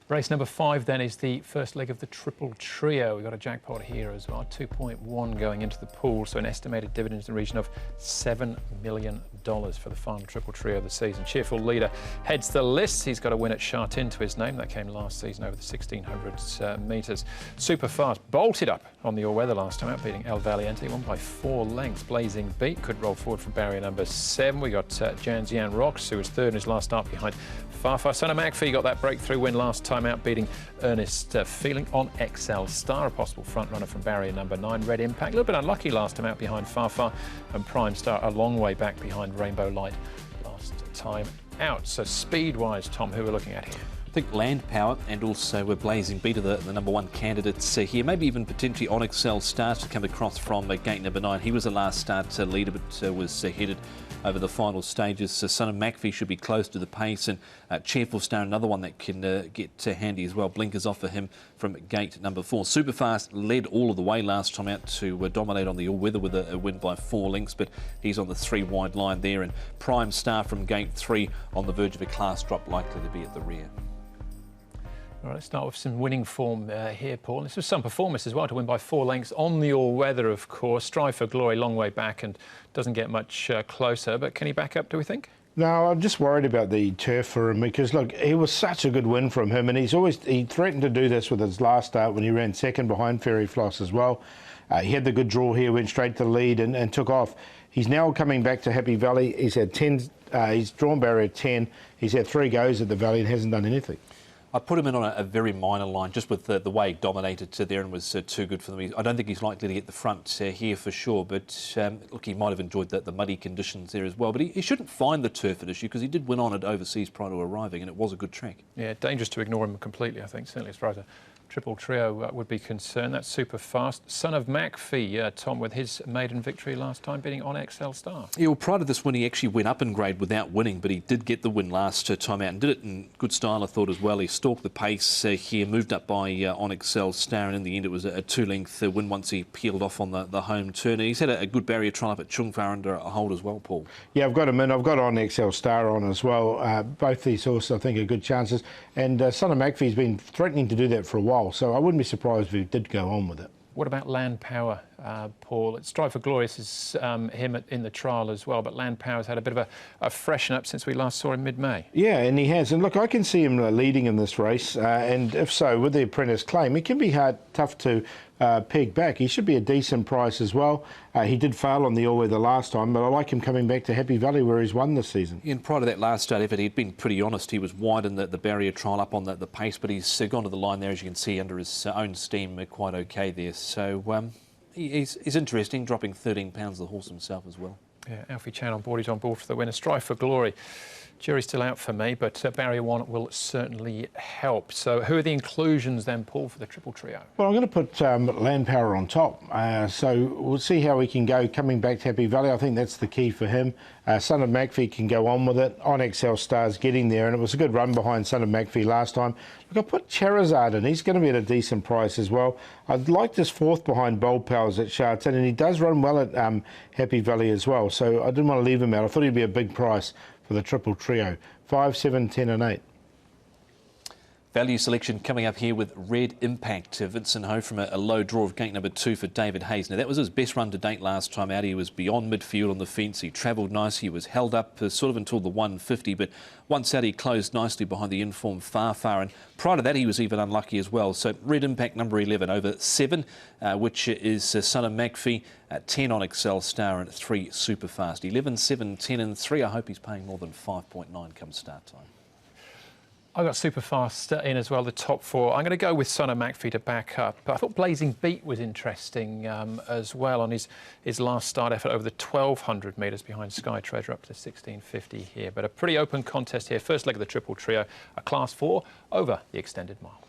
Race number 5 then is the first leg of the triple trio. We've got a jackpot here as well, 2.1 going into the pool, so an estimated dividends in the region of $7 million for the final triple trio of the season. Cheerful Leader heads the list. He's got a win at Chartin to his name. That came last season over the 1600 metres. Super Fast bolted up on the all-weather last time out, beating El Valiente. Won by 4 lengths. Blazing Beat could roll forward from barrier number 7. We got Janzian Rocks, who was third in his last start behind Farfar. Son of McPhee got that breakthrough win last time out, beating Ernest Feeling on XL Star, a possible front runner from barrier number 9. Red Impact, a little bit unlucky last time out behind Farfar, and Prime Star a long way back behind Rainbow Light last time out. So speed-wise, Tom, who we're looking at here? I think Land Power and also Blazing Beat are the number 1 candidates here. Maybe even potentially on XL Star to come across from gate number 9. He was the last start leader, but was headed over the final stages. So Son of McPhee should be close to the pace, and Cheerful Star, another one that can get handy as well. Blinkers off for him from gate number 4. Superfast led all of the way last time out to dominate on the all-weather with a win by 4 lengths, but he's on the 3 wide line there, and Prime Star from gate 3 on the verge of a class drop, likely to be at the rear. All right, let's start with some winning form here, Paul. This was some performance as well to win by 4 lengths on the all-weather, of course. Strive for Glory, long way back and doesn't get much closer, but can he back up, do we think? No, I'm just worried about the turf for him because, look, it was such a good win from him, and he threatened to do this with his last start when he ran second behind Fairy Floss as well. He had the good draw here, went straight to the lead and took off. He's now coming back to Happy Valley. He's had 10, he's drawn barrier 10. He's had 3 goes at the Valley and hasn't done anything. I put him in on a very minor line, just with the way he dominated there and was too good for them. I don't think he's likely to get the front here for sure, but look, he might have enjoyed the muddy conditions there as well. But he shouldn't find the turf at issue because he did win on it overseas prior to arriving, and it was a good track. Yeah, dangerous to ignore him completely, I think, certainly as far as a triple trio would be concerned. That's Super Fast. Son of McPhee, Tom, with his maiden victory last time, beating on XL Star. Yeah, well, prior to this win, he actually went up in grade without winning, but he did get the win last time out and did it in good style, I thought, as well. He stalked the pace here, moved up by on XL Star, and in the end it was a 2-length win once he peeled off on the home turn. He's had a good barrier trial up at Chungfar under a hold as well, Paul. Yeah, I've got him in. I've got on XL Star on as well. Both these horses, I think, are good chances. And Son of McPhee's been threatening to do that for a while, so I wouldn't be surprised if he did go on with it. What about Land Power, Paul? Strive for Glorious is him in the trial as well, but Land Power's had a bit of a freshen up since we last saw him mid-May. Yeah, and he has. And look, I can see him leading in this race, and if so, with the apprentice claim, it can be tough to peg back. He should be a decent price as well. He did fail on the all-weather last time, but I like him coming back to Happy Valley where he's won this season. And prior to that last start effort, he'd been pretty honest. He was wide in the barrier trial up on the pace, but he's gone to the line there, as you can see, under his own steam, quite okay there. So he's interesting, dropping 13 pounds the horse himself as well. Yeah, Alfie Chan on board. He's on board for the winner. Strive for Glory. Jury's still out for me, but barrier 1 will certainly help. So who are the inclusions then, Paul, for the triple trio? Well, I'm going to put Land Power on top. So we'll see how he can go coming back to Happy Valley. I think that's the key for him. Son of McPhee can go on with it. On XL Star's getting there, and it was a good run behind Son of McPhee last time. Look, I put Charizard in. He's going to be at a decent price as well. I'd like this 4th behind Bold Powers at Chartin, and he does run well at Happy Valley as well. So I didn't want to leave him out. I thought he'd be a big price for the triple trio. 5, 7, 10 and 8. Value selection coming up here with Red Impact. Vincent Ho from a low draw of gate number 2 for David Hayes. Now, that was his best run to date last time out. He was beyond midfield on the fence. He travelled nicely. He was held up sort of until the 150, but once out he closed nicely behind the informed Farfar, and prior to that he was even unlucky as well. So Red Impact number 11 over 7, which is Son of McPhee, 10 on XL Star and 3 Super Fast. 11, 7, 10 and 3. I hope he's paying more than 5.9 come start time. I got Super Fast in as well, the top 4. I'm going to go with Son of McPhee to back up. I thought Blazing Beat was interesting as well on his last start effort over the 1,200 metres behind Sky Treasure up to 1,650 here. But a pretty open contest here. First leg of the triple trio, a class 4 over the extended mile.